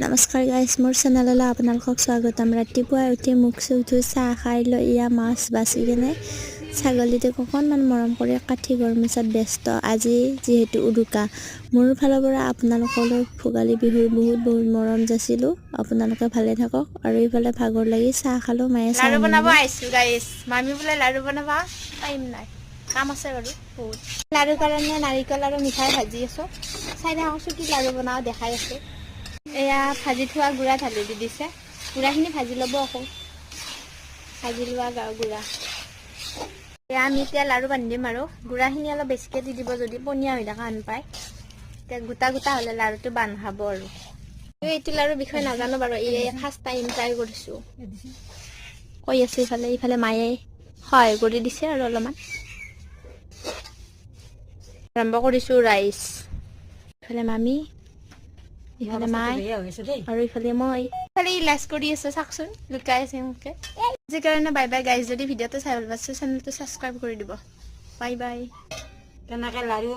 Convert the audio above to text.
নমস্কাৰ গাইছ, মোৰ চেনেললৈ আপোনালোকক স্বাগতম। ৰাতিপুৱাই উঠি মুখ চুখ ধুই চাহ খাই লৈ এয়া মাছ বাচি কিনে ছাগলীটোক অকণমান মৰম কৰি কাঠি গৰমোচাত ব্যস্ত। আজি যিহেতু উৰুকা, মোৰ ফালৰ পৰা আপোনালোকলৈ ভোগালী বিহুৰ বহুত মৰম যাচিলোঁ। আপোনালোকে ভালে থাকক। আৰু এইফালে ভাগৰ লাগি চাহ খালোঁ। মায়ে চাহ লাৰু বনাব আহিছোঁ গাইছ। মামী বোলে লাৰু বনাবা, টাইম নাই, কাম আছে বাৰু বহুত। লাৰু কাৰণে নাৰিকল আৰু মিঠাই ভাজি আছোঁ। চাই থাকোঁচোন কি লাৰু বনাওঁ, দেখাই আছোঁ। এয়া ভাজি থোৱা গুড়া ঢালি দি দিছে। গুড়াখিনি ভাজি ল'ব আকৌ, ভাজি লোৱা গুড়া। এয়া আমি এতিয়া লাৰু বান্ধিম আৰু গুড়াখিনি অলপ বেছিকৈ দি দিব, যদি পনীয়া হৈ থকা হেন পায়। এতিয়া গোটা গোটা হ'লে লাৰুটো বান্ধাব আৰু। এইটো লাৰুৰ বিষয়ে নাজানো বাৰু, এই ফাৰ্ষ্ট টাইম ট্ৰাই কৰিছোঁ। কৈ আছে ইফালে মায়ে সহায় কৰি দিছে আৰু অলপমান। আৰম্ভ কৰিছোঁ ৰাইচ। ইফালে মামী, ইফালে মাই, আৰু ইফালে মই। ইফালে ইলাজ কৰি আছে, চাওকচোন লুকাই আছে মোকে। আজি কাৰণে বাই বাই গাইজ। যদি ভিডিঅ'টো চাই ভাল পাইছে চেনেলটো ছাবস্ক্ৰাইব কৰি দিব। Bye bye. কেনেকৈ লাৰু